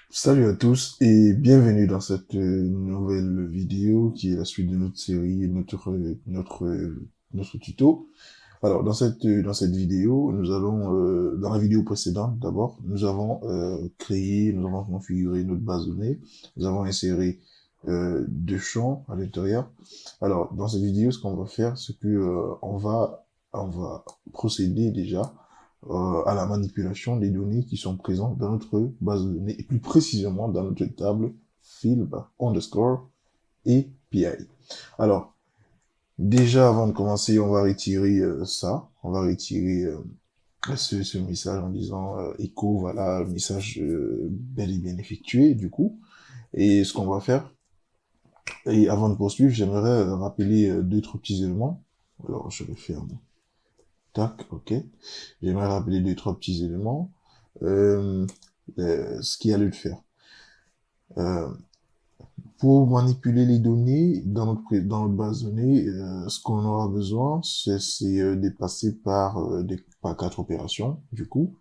Salut à tous et bienvenue dans cette nouvelle vidéo qui est la suite de notre série, notre tuto. Alors dans cette vidéo, dans la vidéo précédente d'abord, nous avons nous avons configuré notre base de données, nous avons inséré deux champs à l'intérieur. Alors dans cette vidéo, ce qu'on va faire, c'est que on va procéder déjà à la manipulation des données qui sont présentes dans notre base de données, et plus précisément dans notre table field underscore API. Alors, déjà avant de commencer, on va retirer on va retirer ce message en disant echo, voilà, le message bel et bien effectué, du coup. Et ce qu'on va faire, et avant de poursuivre, j'aimerais rappeler deux, trois petits éléments. Alors, je vais faire tac, ok. J'aimerais rappeler deux, trois petits éléments. Euh, ce qu'il y a lieu de faire. Euh, pour manipuler les données dans notre base de données, ce qu'on aura besoin, c'est de passer par quatre opérations, du coup.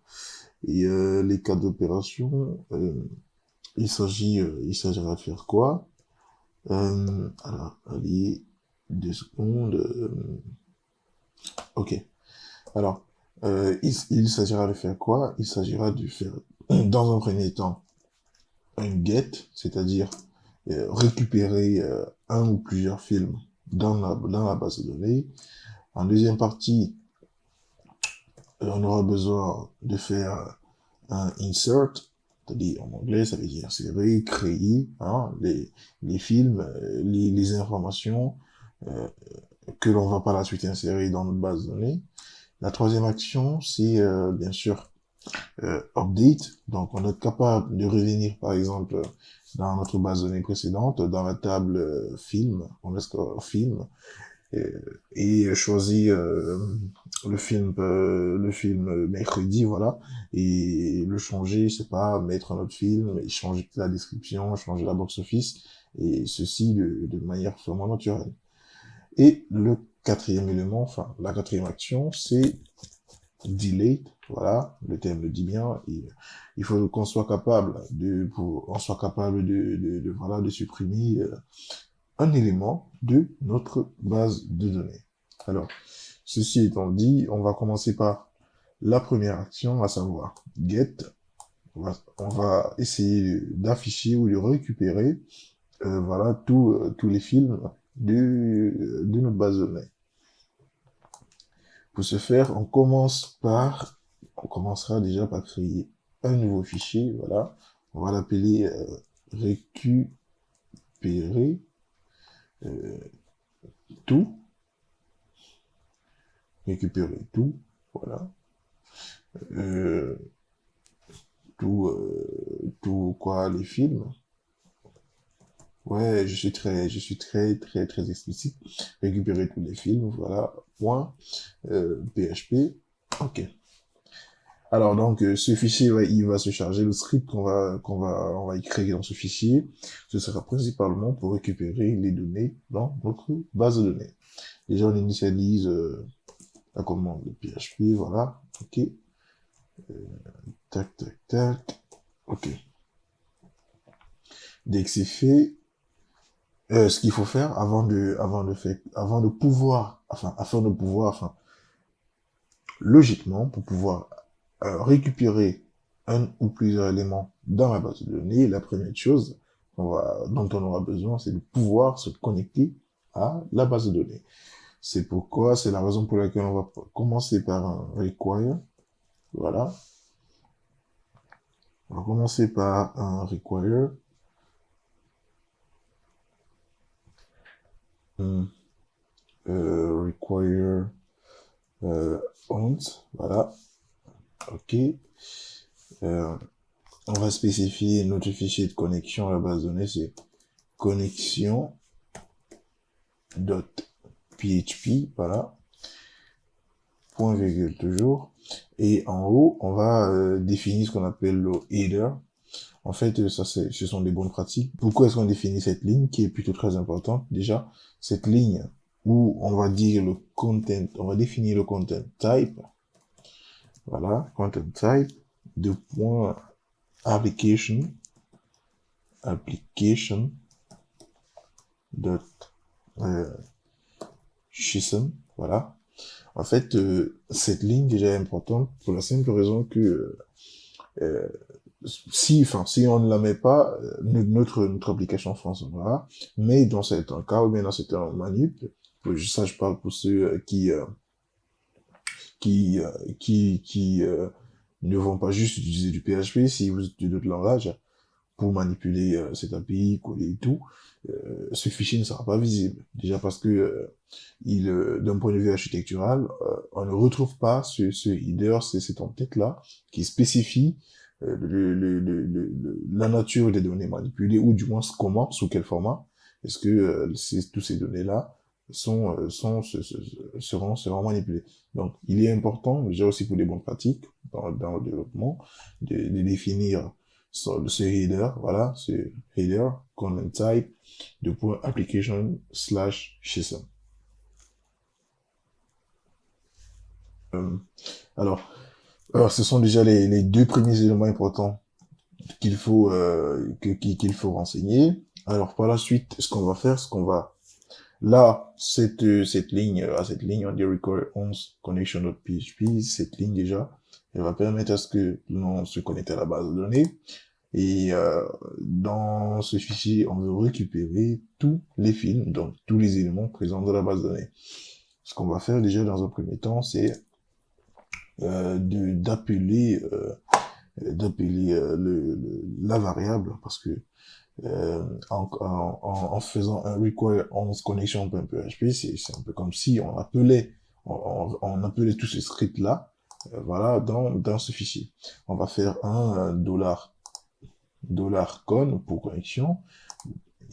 Et les quatre opérations, il s'agira de faire quoi? Alors, allez, 2 secondes. Ok. Alors, il s'agira de faire quoi? Il s'agira de faire, dans un premier temps, un get, c'est-à-dire récupérer un ou plusieurs films dans la base de données. En deuxième partie, on aura besoin de faire un insert, c'est-à-dire en anglais, ça veut dire insérer, créer les films, les informations euh, que l'on va par la suite insérer dans notre base de données. La troisième action, c'est bien sûr update. Donc, on est capable de revenir, par exemple, dans notre base de données précédente, dans la table film, on laisse film, et choisir le film mercredi, voilà, et le changer, c'est pas mettre un autre film, et changer la description, changer la box-office, et ceci de manière vraiment naturelle. Et le quatrième élément, enfin, la quatrième action, c'est delete, voilà, le terme le dit bien, et il faut qu'on soit capable voilà, de supprimer un élément de notre base de données. Alors, ceci étant dit, on va commencer par la première action, à savoir get. On va essayer d'afficher ou de récupérer, voilà, tous les films de notre base de données. Pour ce faire, on commencera déjà par créer un nouveau fichier, voilà. On va l'appeler récupérer euh, tout, récupérer tout, voilà. Euh, tout quoi, les films. Ouais, je suis très explicite. Récupérer tous les films, voilà. Point PHP. Ok. Alors donc ce fichier il va se charger, le script on va écrire dans ce fichier, ce sera principalement pour récupérer les données dans notre base de données. Déjà on initialise la commande de PHP, voilà, ok, tac tac tac, ok. Dès que c'est fait, ce qu'il faut faire afin de pouvoir, enfin, logiquement, pour pouvoir récupérer un ou plusieurs éléments dans la base de données, la première chose dont on aura besoin, c'est de pouvoir se connecter à la base de données. C'est la raison pour laquelle on va commencer par un require. Voilà. On va commencer par un require. Require on. Voilà. OK. Euh, on va spécifier notre fichier de connexion à la base de données, c'est connexion.php, voilà, point virgule toujours. Et en haut, on va définir ce qu'on appelle le header. En fait, ce sont des bonnes pratiques. Pourquoi est-ce qu'on définit cette ligne qui est plutôt très importante? Déjà, cette ligne où on va dire le content, on va définir le content type. Voilà, content type, de point application. application dot JSON, voilà. En fait, cette ligne déjà est importante pour la simple raison que si on ne la met pas, notre application fonctionnera, mais dans certains cas, ou bien dans certains manip, ça je parle pour ceux qui, euh, qui ne vont pas juste utiliser du PHP, si vous utilisez d'autres langages, pour manipuler cette API, coder et tout, ce fichier ne sera pas visible. Déjà parce que d'un point de vue architectural, on ne retrouve pas ce header, cette entête-là, qui spécifie la nature des données manipulées, ou du moins comment, sous quel format, est-ce que tous ces données-là seront manipulées. Donc, il est important, déjà aussi pour les bonnes pratiques, dans le développement, de définir ce header, voilà, ce header, content type, de point application / JSON. Alors, ce sont déjà les deux premiers éléments importants qu'il faut qu'il faut renseigner. Alors, par la suite, là, cette ligne, on dit require once connection.php, cette ligne déjà, elle va permettre à ce que l'on se connecte à la base de données. Et dans ce fichier, on veut récupérer tous les films, donc tous les éléments présents dans la base de données. Ce qu'on va faire déjà dans un premier temps, c'est d'appeler la variable, parce que en faisant un require once connection.php, c'est un peu comme si on appelait tout ce script là, voilà, dans ce fichier. On va faire un $con pour connexion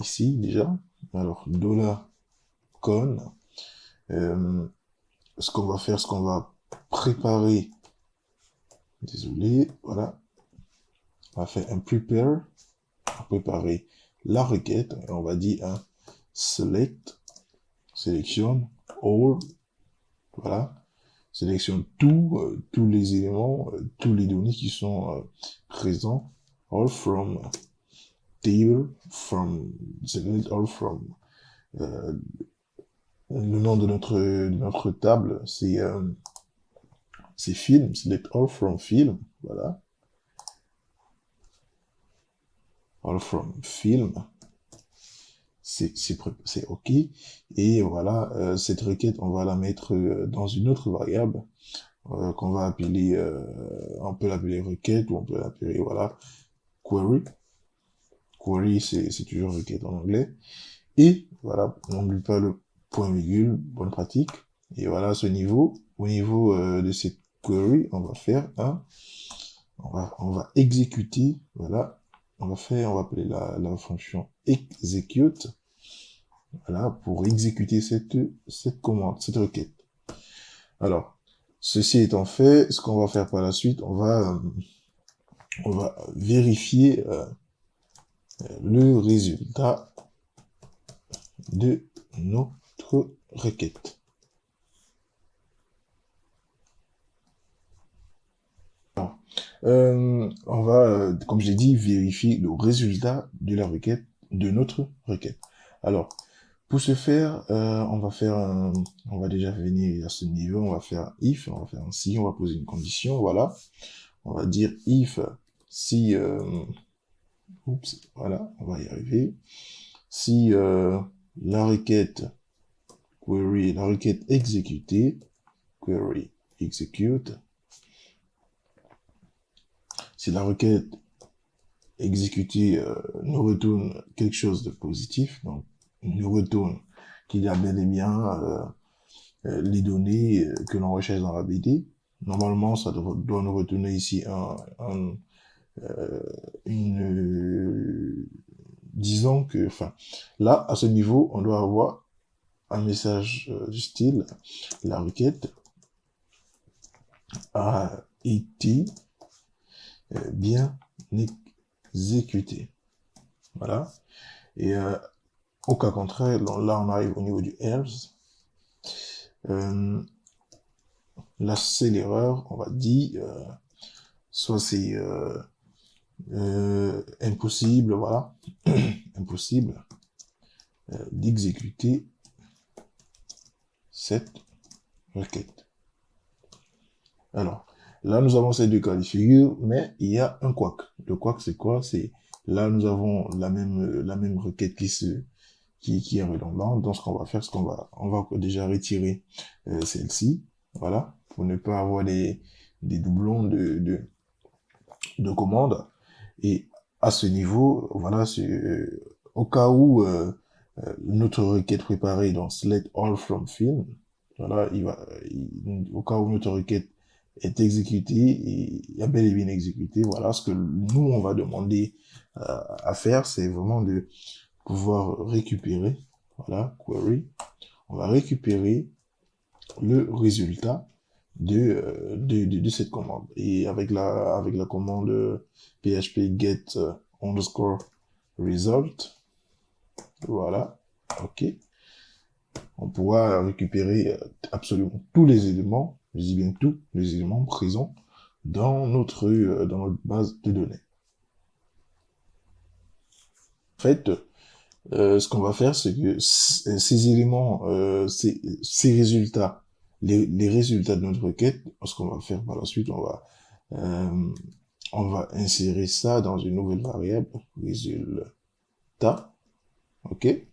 ici déjà. Alors $con, ce qu'on va faire, ce qu'on va préparer, désolé, voilà, on va faire un prepare, préparer la requête, et on va dire un sélectionne all, voilà, sélectionne tous les éléments, tous les données qui sont présents, all from table, select all from, le nom de notre table, c'est film, select all from film, voilà, all from film, c'est OK. Et voilà, cette requête, on va la mettre dans une autre variable qu'on va appeler, on peut l'appeler requête, ou on peut l'appeler, voilà, query. Query, c'est toujours requête en anglais. Et voilà, on n'oublie pas le point virgule, bonne pratique. Et voilà, au niveau de cette query, on va faire on va exécuter, voilà, on va appeler la fonction execute, voilà, pour exécuter cette commande, cette requête. Alors, ceci étant fait, ce qu'on va faire par la suite, on va vérifier le résultat de notre requête. Alors, on va, comme je l'ai dit, vérifier le résultat de la requête, de notre requête. Alors, pour ce faire, on va déjà venir à ce niveau, on va faire if, on va faire un si, on va poser une condition, voilà. On va dire if, si, voilà, on va y arriver. Si la requête query, la requête exécutée, query execute, si la requête exécutée nous retourne quelque chose de positif, donc nous retourne qu'il y a bel et bien les données que l'on recherche dans la BD. Normalement, ça doit nous retourner ici disons que, enfin, là, à ce niveau, on doit avoir un message du style, la requête a été bien exécutée. Voilà. Et au cas contraire, là, on arrive au niveau du else. Là, c'est l'erreur, on va dire, soit c'est impossible, voilà, impossible d'exécuter cette requête. Alors, là, nous avons ces deux cas de figure, mais il y a un couac. Le couac, c'est quoi? C'est là, nous avons la même requête qui est redondante. Donc, ce qu'on va faire, c'est on va déjà retirer celle-ci, voilà, pour ne pas avoir des doublons de commandes. Et à ce niveau, voilà, au cas où notre requête préparée dans select all from film, voilà, au cas où notre requête est exécutée, et il y a bel et bien exécuté, voilà, ce que nous, on va demander à faire, c'est vraiment de pouvoir récupérer, voilà, query, on va récupérer le résultat de cette commande. Et avec la commande PHP get underscore result, voilà, ok, on pourra récupérer absolument tous les éléments, je dis bien tous les éléments présents dans notre base de données. En fait, ce qu'on va faire, c'est que ces éléments, ces résultats, les résultats de notre requête, ce qu'on va faire par la suite, euh, on va insérer ça dans une nouvelle variable, résultat, ok?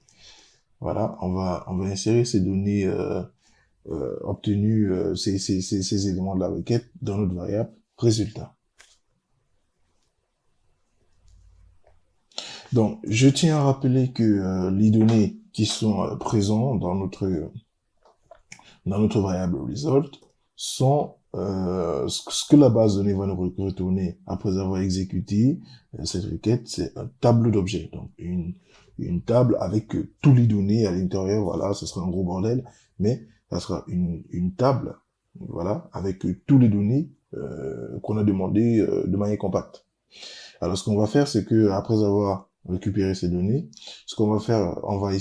Voilà, on va insérer ces données obtenues, ces éléments de la requête dans notre variable résultat. Donc, je tiens à rappeler que les données qui sont présentes dans notre variable result sont ce que la base de données va nous retourner après avoir exécuté cette requête, c'est un tableau d'objets. Donc, une table avec tous les données à l'intérieur, voilà, ce sera un gros bordel, mais ça sera une table, voilà, avec tous les données qu'on a demandé de manière compacte. Alors, ce qu'on va faire, c'est que après avoir récupéré ces données, ce qu'on va faire, on va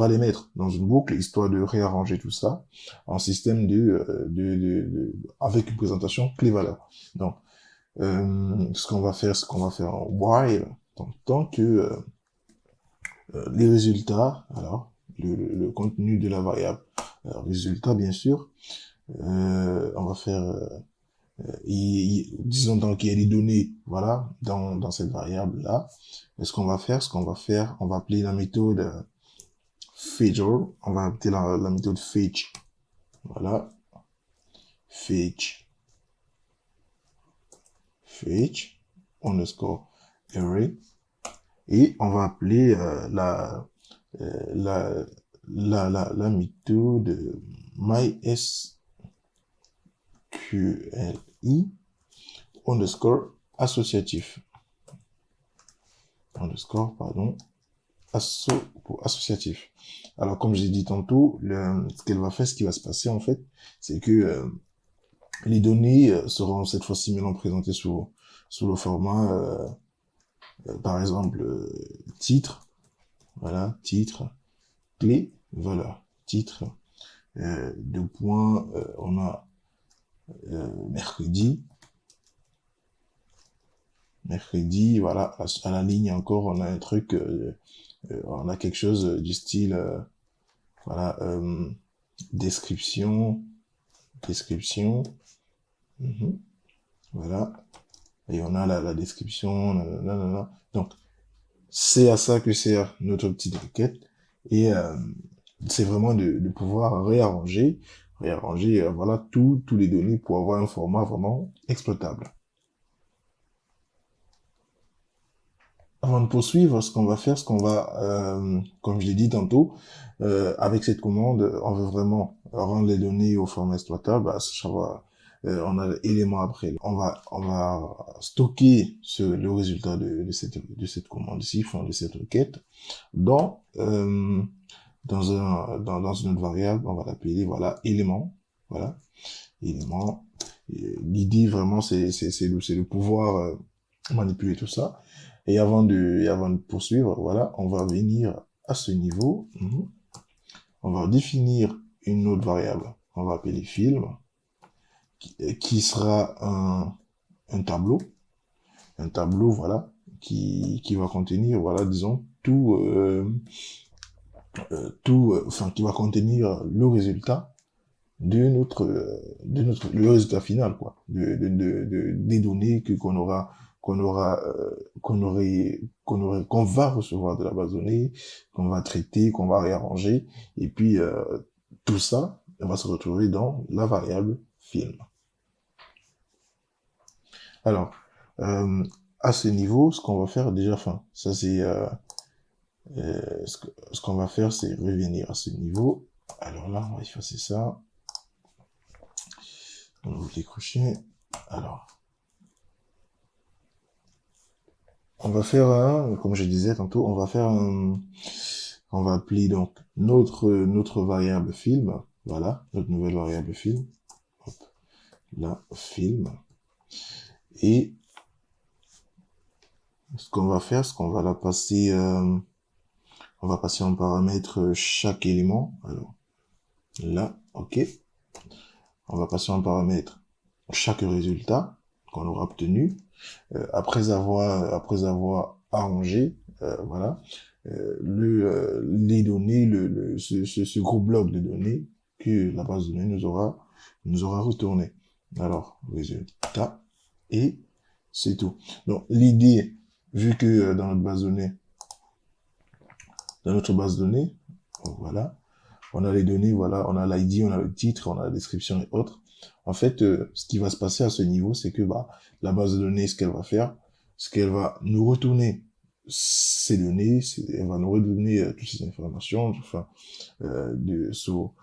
les mettre dans une boucle histoire de réarranger tout ça en système avec une présentation clé-valeur. Donc, ce qu'on va faire en while, donc, tant que les résultats, alors, le contenu de la variable résultat, bien sûr, on va faire disons donc qu'il y a des données, voilà, dans cette variable-là. Et ce qu'on va faire, on va appeler la méthode fetcher, on va appeler la méthode fetch, voilà, fetch, underscore array, et on va appeler la, la méthode mysqli underscore associatif, underscore, pardon, pour associatif. Alors, comme j'ai dit tantôt, ce qui va se passer, en fait, c'est que les données seront cette fois-ci maintenant présentées sous le format, par exemple, titre, voilà, titre, clé, valeur, titre, deux points, on a mercredi, voilà, à la ligne encore, on a un truc, on a quelque chose du style, voilà, description, voilà, et on a la description, nanana. Donc, c'est à ça que sert notre petite requête, et c'est vraiment de pouvoir réarranger, voilà, tous les données pour avoir un format vraiment exploitable. Avant de poursuivre, ce qu'on va faire, comme je l'ai dit tantôt, avec cette commande, on veut vraiment rendre les données au format exploitable, on a l'élément après. On va stocker le résultat de cette commande ici, de cette requête, dans une autre variable, on va l'appeler, voilà, élément, voilà, élément. L'idée vraiment, c'est de pouvoir manipuler tout ça. Et avant de poursuivre, voilà, on va venir à ce niveau. On va définir une autre variable. On va appeler film, qui sera un tableau, voilà, qui va contenir, voilà, disons, enfin, qui va contenir le résultat le résultat final, quoi, des données qu'on va recevoir de la base de données, qu'on va traiter, qu'on va réarranger, et puis, tout ça va se retrouver dans la variable film. Alors, à ce niveau, ce qu'on va faire déjà, enfin, ça c'est, ce qu'on va faire, c'est revenir à ce niveau. Alors là, on va effacer ça. On va décrocher. Alors, on va faire comme je disais tantôt, on va appeler donc notre variable film. Voilà, notre nouvelle variable film. Hop, là, film. Et ce qu'on va faire, c'est qu'on va la passer, on va passer en paramètre chaque élément. Alors, là, ok. On va passer en paramètre chaque résultat qu'on aura obtenu. Après avoir arrangé, voilà, les données, ce gros bloc de données que la base de données nous aura retourné. Alors, résultat, et c'est tout. Donc, l'idée, vu que dans notre base de données, voilà, on a les données, voilà, on a l'ID, on a le titre, on a la description et autres. En fait, ce qui va se passer à ce niveau, c'est que la base de données, ce qu'elle va faire, c'est qu'elle va nous retourner ces données, elle va nous redonner toutes ces informations, enfin, sous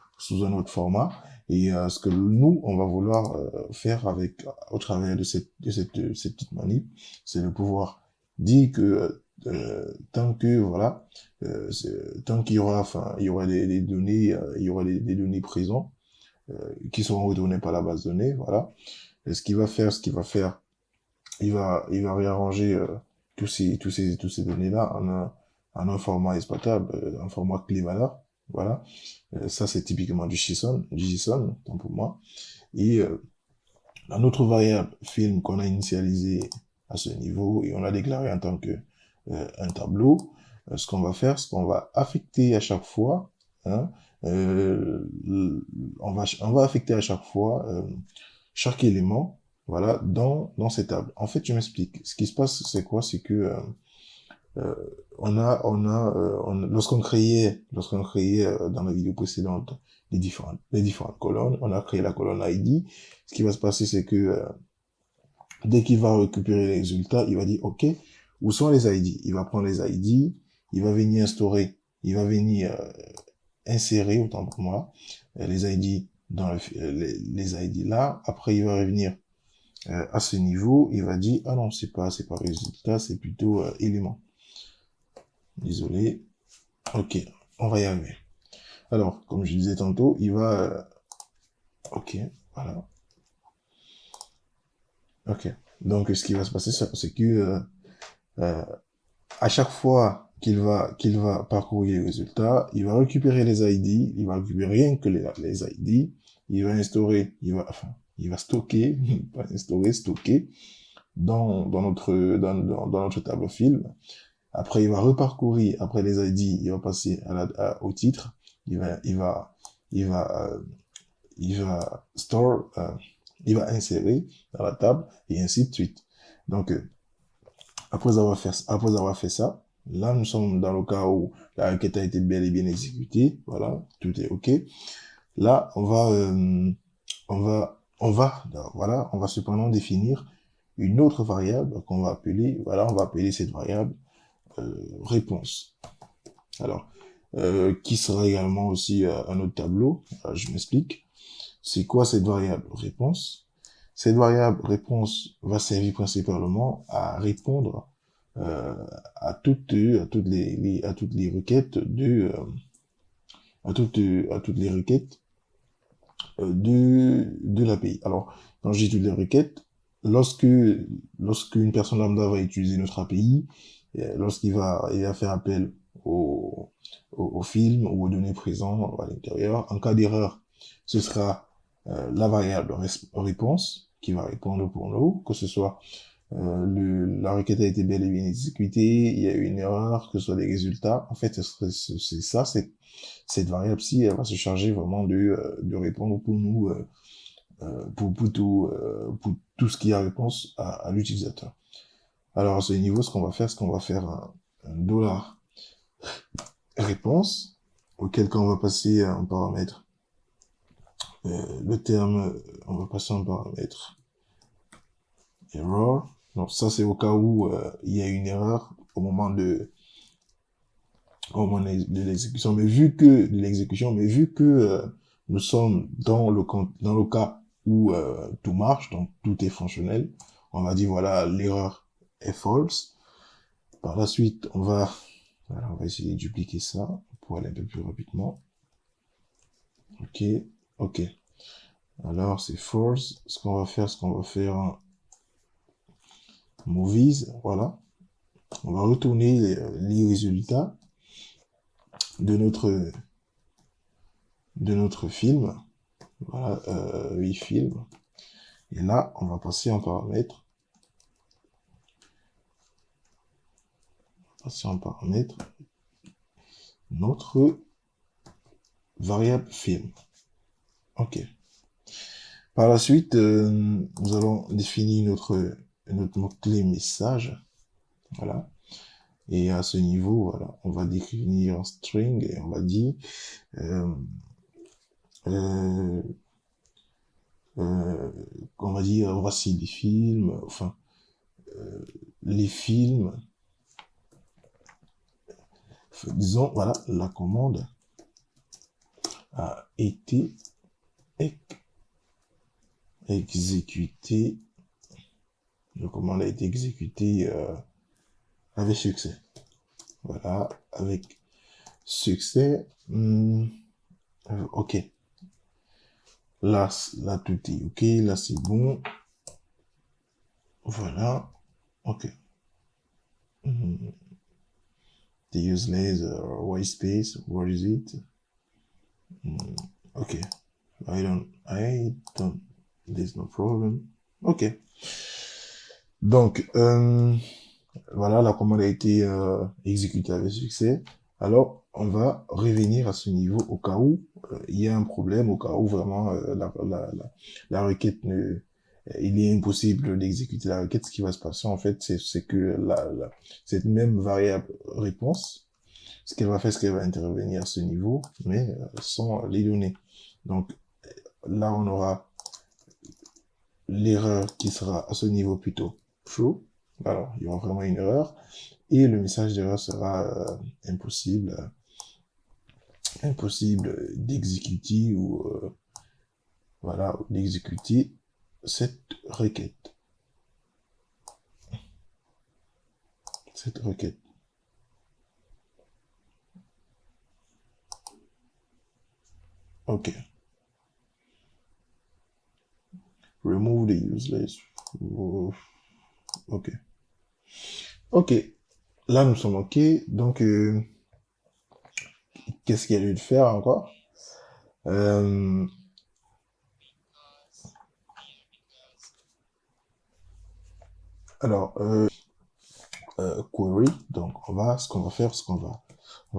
un autre format. Et ce que nous, on va vouloir faire au travers de cette petite manip, c'est de pouvoir dire que tant que voilà, tant qu'il y aura, enfin, il y aura des données, il y aura des données présentes qui seront retournées par la base de données, voilà. Et ce qu'il va faire, il va réarranger tous ces données-là en un format exploitable, un format clé-valeur, voilà. Ça, c'est typiquement du JSON, tant pour moi. Et la notre variable film qu'on a initialisé à ce niveau et on l'a déclaré en tant que un tableau, ce qu'on va faire, c'est qu'on va affecter à chaque fois, hein, on va affecter à chaque fois chaque élément, voilà, dans ces tables. En fait, je m'explique. Ce qui se passe, c'est quoi? C'est que euh, lorsqu'on créait dans la vidéo précédente les différentes colonnes, on a créé la colonne ID. Ce qui va se passer, c'est que dès qu'il va récupérer les résultats, il va dire, OK, où sont les ID? Il va prendre les ID, il va venir insérer, autant pour moi, les ID dans les ID là. Après, il va revenir à ce niveau, il va dire, ah non, c'est pas résultat, c'est plutôt élément. Désolé. Ok, on va y arriver. Alors, comme je disais tantôt, il va... ok, voilà. Ok. Donc, ce qui va se passer, c'est que à chaque fois qu'il va parcourir les résultats, il va récupérer les ID, il va récupérer rien que les ID, il va il va stocker, pas instaurer, stocker dans notre tableau film. Après, il va reparcourir, après les ID, il va passer au titre, il va, il va, il va, il va il va insérer dans la table, et ainsi de suite. Donc, après avoir fait ça, là, nous sommes dans le cas où la requête a été bel et bien exécutée, voilà, tout est OK. Là, voilà, on va cependant définir une autre variable qu'on va appeler, voilà, on va appeler cette variable réponse. Alors, qui sera également aussi un autre tableau. Je m'explique. C'est quoi cette variable réponse? Cette variable réponse va servir principalement à répondre à toutes les requêtes à toutes les requêtes de l'API. Alors, quand je dis toutes les requêtes, lorsqu'une personne lambda va utiliser notre API, il va faire appel au film ou aux données présentes à l'intérieur, en cas d'erreur, ce sera la variable réponse. qui va répondre pour nous, que ce soit la requête a été bel et bien exécutée, il y a eu une erreur, que ce soit des résultats. En fait, c'est ça, cette variable-ci, elle va se charger vraiment de répondre pour nous, pour tout ce qui a réponse à l'utilisateur. Alors, à ce niveau, ce qu'on va faire un dollar réponse, auquel cas on va passer un paramètre. Le terme, on va passer un paramètre error. Donc ça, c'est au cas où il y a une erreur au moment de l'exécution. Mais vu que nous sommes dans le cas où tout marche, donc tout est fonctionnel, on va dire voilà, l'erreur est false. Par la suite, voilà, on va essayer de dupliquer ça pour aller un peu plus rapidement. Ok, ok. Alors c'est false. Ce qu'on va faire un movies, voilà. On va retourner les résultats de notre film. Voilà, oui, film. Et là, on va passer en paramètre. Notre variable film. Ok. Par la suite, nous allons définir notre mot-clé message. Voilà. Et à ce niveau, voilà, on va définir un string et on va dire voici les films, enfin les films. Disons, voilà, la commande a été exécutée. La commande a été exécutée avec succès. Voilà, avec succès. Ok. Là, tout est ok. Là, c'est bon. Voilà. Ok. The useless white space. What is it? Ok. I don't. There's no problem. Ok. Donc, voilà, la commande a été exécutée avec succès. Alors, on va revenir à ce niveau au cas où il y a un problème, au cas où vraiment la requête il est impossible d'exécuter la requête. Ce qui va se passer, en fait, c'est que cette même variable réponse, ce qu'elle va faire, c'est qu'elle va intervenir à ce niveau, mais sans les données. Donc, là, on aura l'erreur qui sera à ce niveau plutôt true. Alors, il y aura vraiment une erreur. Et le message d'erreur sera impossible d'exécuter ou voilà, d'exécuter cette requête. Ok. Remove the useless. Ok. Ok. Là, nous sommes ok. Donc, qu'est-ce qu'il y a lieu de faire encore? Alors, query. Donc, on va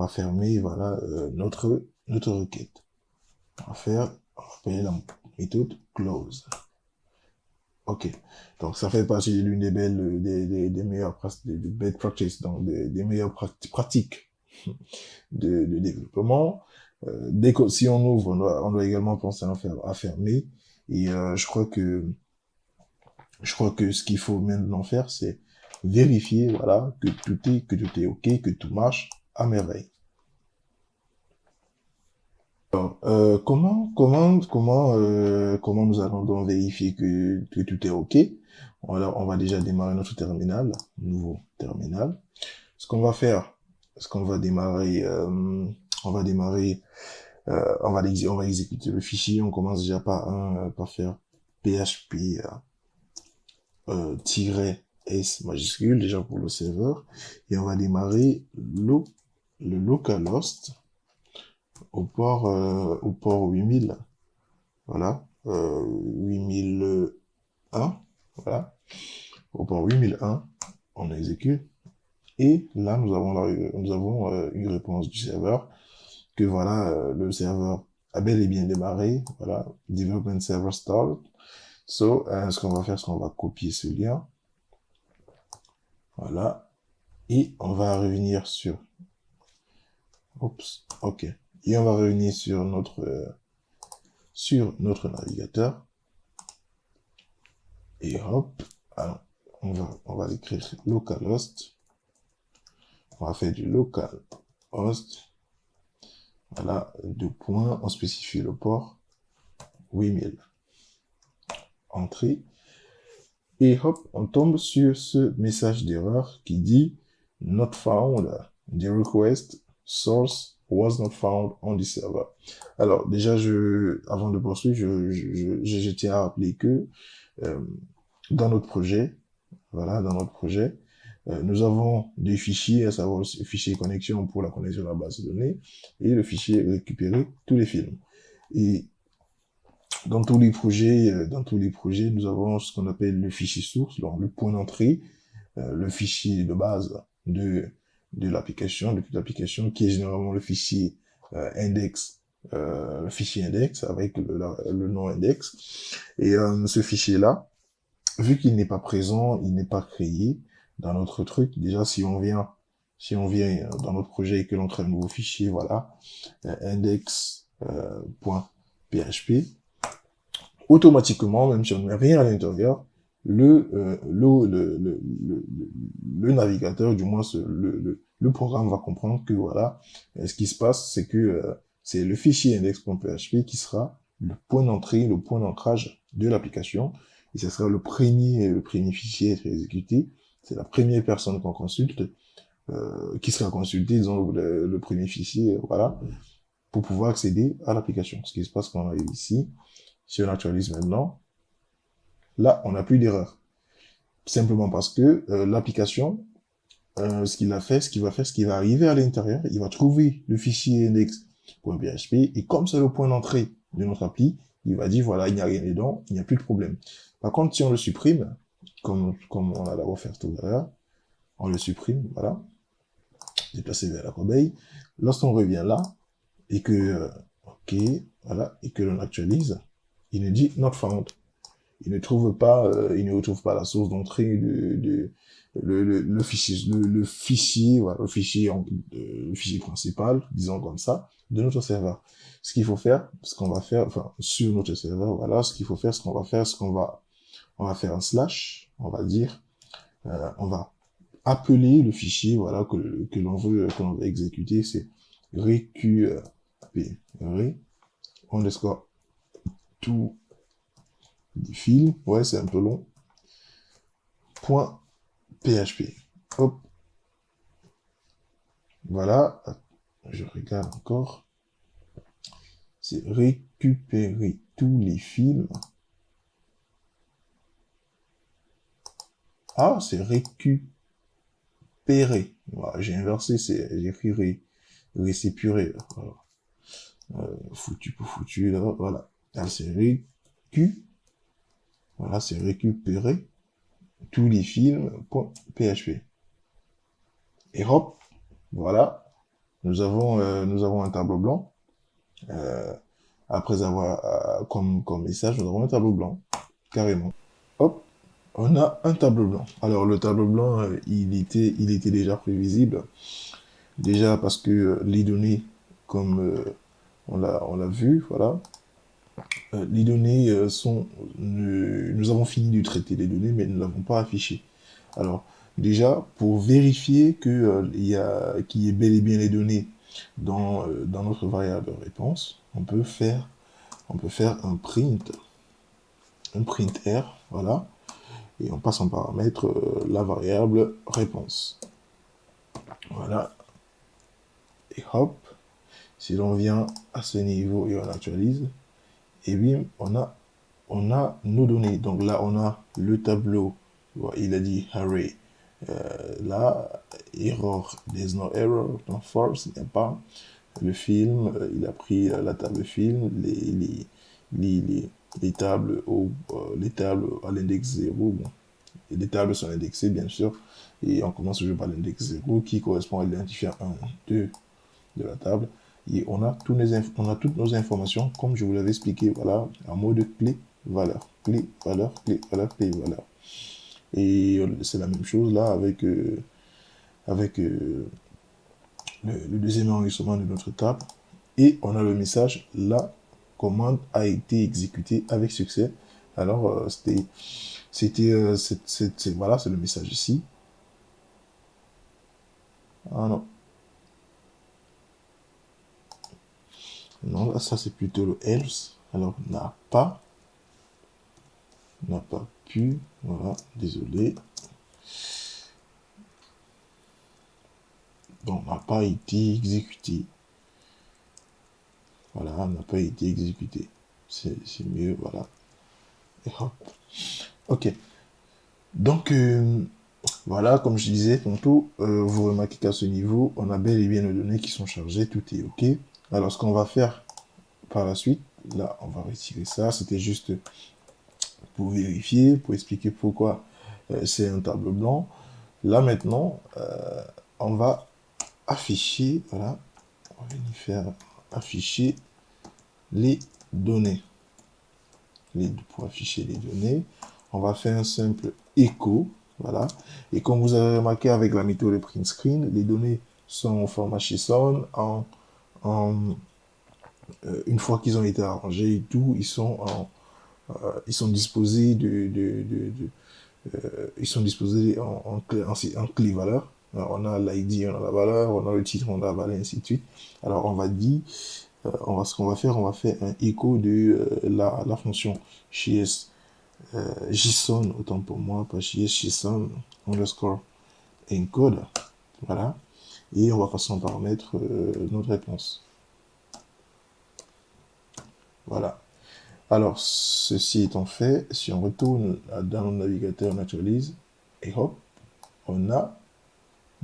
fermer, voilà, notre requête. On va appeler la méthode close. Ok. Donc, ça fait partie de l'une des belles, des meilleures best practices, donc des meilleures pratiques de développement. Si on ouvre, on doit également penser à fermer. Et je crois que ce qu'il faut maintenant faire, c'est vérifier, voilà, que tout est ok, que tout marche à merveille. Alors, comment nous allons donc vérifier que tout est ok? On va déjà démarrer notre terminal, nouveau terminal. Ce qu'on va faire, on va démarrer, on va exécuter le fichier. On commence déjà par faire php -s majuscule déjà pour le serveur, et on va démarrer le localhost au port 8000. Voilà, 8000 8001, voilà, au port 8001, on exécute, et là, nous avons une réponse du serveur, que voilà, le serveur a bel et bien démarré, voilà, development server start. So, ce qu'on va faire, c'est qu'on va copier ce lien, voilà, et on va revenir sur, oups, ok, et on va revenir sur notre navigateur, et hop, alors, on va écrire localhost, on va faire du localhost, voilà, 2 points, on spécifie le port, 8000, entrée, et hop, on tombe sur ce message d'erreur qui dit not found, the request source was not found on the server. Alors déjà, avant de poursuivre, je tiens à rappeler que euh, dans notre projet, voilà, dans notre projet, nous avons des fichiers, à savoir le fichier connexion pour la connexion à la base de données et le fichier récupérer tous les films. Et dans tous les projets, nous avons ce qu'on appelle le fichier source, donc le point d'entrée, le fichier de base de l'application, de toute l'application, qui est généralement le fichier index, le fichier index avec le nom index. Et ce fichier-là, vu qu'il n'est pas présent, il n'est pas créé dans notre truc. Déjà, si on vient dans notre projet et que l'on crée un nouveau fichier, voilà, index.php, automatiquement, même si on ne met rien à l'intérieur, le navigateur, du moins le programme va comprendre que voilà, ce qui se passe, c'est que c'est le fichier index.php qui sera le point d'entrée, le point d'ancrage de l'application, et ce sera le premier fichier à être exécuté. C'est la première personne qu'on consulte, qui sera consultée, disons, le premier fichier, voilà, pour pouvoir accéder à l'application. Ce qui se passe quand on arrive ici, si on actualise maintenant, là, on n'a plus d'erreur. Simplement parce que l'application, ce qu'il va arriver à l'intérieur, il va trouver le fichier index.php, et comme c'est le point d'entrée de notre appli, il va dire, voilà, il n'y a rien dedans, il n'y a plus de problème. Par contre, si on le supprime, comme on a d'abord fait tout à l'heure, on le supprime, voilà, déplacer vers la corbeille. Lorsqu'on revient là, et que, ok, voilà, et que l'on actualise, il nous dit not found. Il ne retrouve pas la source d'entrée le fichier, voilà, le fichier principal, disons comme ça, de notre serveur. Ce qu'il faut faire, ce qu'on va faire, enfin, sur notre serveur, voilà, ce qu'il faut faire, on va faire un slash, on va dire, on va appeler le fichier, voilà, que l'on veut exécuter, c'est récupérer, underscore tout des fils, ouais, c'est un peu long, point PHP. Hop. Voilà. Je regarde encore. C'est récupérer tous les films. Ah, c'est récupérer. Voilà, j'ai inversé, j'ai écrit c'est puré. Voilà. Foutu pour foutu, là, voilà. Là, c'est voilà, c'est récupérer tous les films.php. Et hop, voilà, nous avons un tableau blanc. Après avoir, comme message, nous avons un tableau blanc, carrément. Hop, on a un tableau blanc. Alors, le tableau blanc, il était déjà prévisible. Déjà parce que les données, comme on l'a vu, voilà, les données nous avons fini de traiter les données, mais nous ne l'avons pas affiché. Alors, déjà, pour vérifier qu'il y ait bel et bien les données dans notre variable réponse, on peut faire un print R, voilà, et on passe en paramètre la variable réponse. Voilà, et hop, si l'on vient à ce niveau et on actualise, et bim, on a nos données. Donc là, on a le tableau, il a dit array. Là, error, there's no error, non false, il n'y a pas. Le film, il a pris la table film, les tables les tables à l'index 0. Bon, et les tables sont indexées, bien sûr. Et on commence toujours par l'index 0 qui correspond à l'identifiant 1, 2 de la table. Et on a toutes nos informations, comme je vous l'avais expliqué, voilà, en mode clé, valeur, clé, valeur, clé, valeur, clé, valeur. Et c'est la même chose là avec, le deuxième enregistrement de notre table. Et on a le message, la commande a été exécutée avec succès. Alors, voilà, c'est le message ici. Ah non. Non, là, ça c'est plutôt le else. Alors, n'a pas pu, voilà, désolé. Donc, n'a pas été exécuté. Voilà, n'a pas été exécuté. C'est mieux, voilà. Et hop. Ok. Donc, voilà, comme je disais tantôt, vous remarquez qu'à ce niveau, on a bel et bien nos données qui sont chargées, tout est OK. Alors, ce qu'on va faire par la suite, là, on va retirer ça. C'était juste pour vérifier, pour expliquer pourquoi c'est un tableau blanc. Là, maintenant, on va afficher, voilà, on va venir faire afficher les données. Pour afficher les données, on va faire un simple écho, voilà. Et comme vous avez remarqué avec la méthode de print screen, les données sont en format JSON, une fois qu'ils ont été arrangés et tout, ils sont disposés ils sont disposés en clé valeur. Alors, on a l'ID, on a la valeur, on a le titre, on a la valeur, ainsi de suite. Alors, on va dire, ce qu'on va faire, on va faire un écho de la fonction JSON, autant pour moi, pas JSON underscore encode. Voilà. Et on va passer en paramètre notre réponse. Voilà. Alors, ceci étant fait, si on retourne dans le navigateur, on actualise, et hop, on a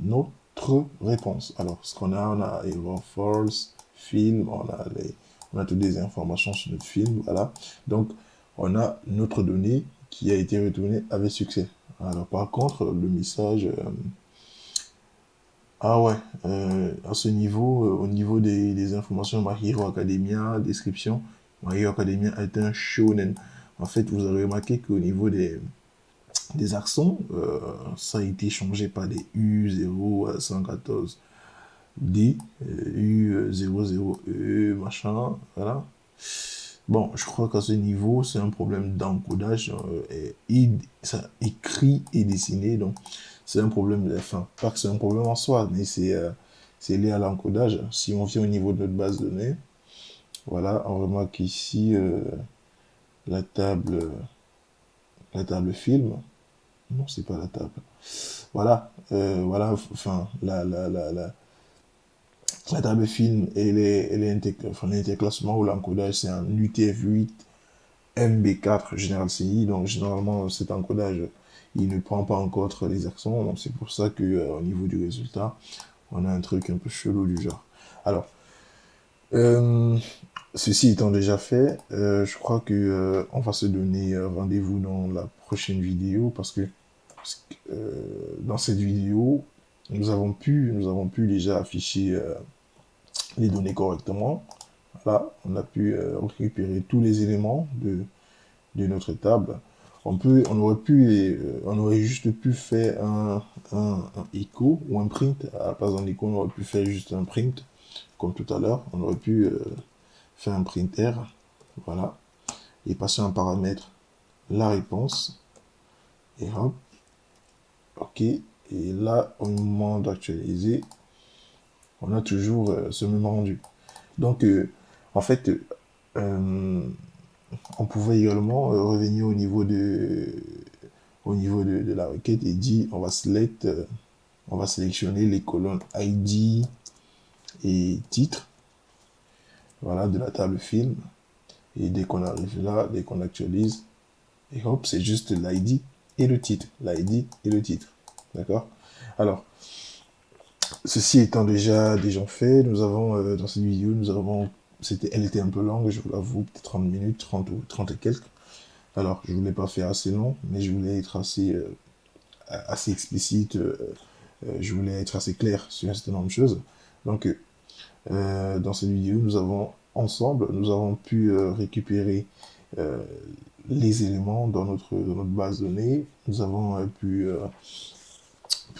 notre réponse. Alors, ce qu'on a, on a error false, film, on a toutes les informations sur notre film, voilà. Donc, on a notre donnée qui a été retournée avec succès. Alors, par contre, le message... ah ouais, à ce niveau, au niveau des informations My Hero Academia, description, My Hero Academia est un shonen. En fait, vous avez remarqué qu'au niveau des accents, ça a été changé par des U0 à 114 D, U00E, machin, voilà. Bon, je crois qu'à ce niveau, c'est un problème d'encodage, ça écrit et dessiné, donc c'est un problème, enfin, pas que c'est un problème en soi, mais c'est lié à l'encodage. Si on vient au niveau de notre base de données, voilà, on remarque ici la table, la table film. Non, c'est pas la table. Voilà, voilà, enfin, la table film et l'interclassement ou l'encodage, c'est un UTF-8 MB4 Général CI. Donc, généralement, cet encodage, il ne prend pas en compte les accents. Donc, c'est pour ça que au niveau du résultat, on a un truc un peu chelou du genre. Alors, ceci étant déjà fait, je crois que on va se donner rendez-vous dans la prochaine vidéo parce que dans cette vidéo, nous avons pu déjà afficher les données correctement. Là, on a pu récupérer tous les éléments de notre table. On aurait juste pu faire un echo ou un print. À la place d'un echo, on aurait pu faire juste un print, comme tout à l'heure. On aurait pu faire un printer, voilà, et passer un paramètre, la réponse, et hop, ok. Et là, au moment d'actualiser, on a toujours ce même rendu. Donc, en fait, on pouvait également revenir au niveau de la requête et dire on va sélectionner les colonnes ID et titre, voilà, de la table film. Et dès qu'on arrive là, dès qu'on actualise, et hop, c'est juste l'ID et le titre. L'ID et le titre. D'accord? Alors, ceci étant déjà fait, nous avons, dans cette vidéo, nous avons elle était un peu longue, je vous l'avoue, peut-être 30 minutes, 30 ou 30 et quelques. Alors, je voulais pas faire assez long, mais je voulais être assez explicite, je voulais être assez clair sur un certain nombre de choses. Donc, dans cette vidéo, nous avons pu récupérer euh, les éléments dans notre base de données. Nous avons pu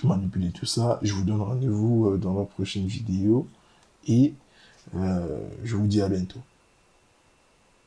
manipuler tout ça. Je vous donne rendez-vous dans la prochaine vidéo et je vous dis à bientôt.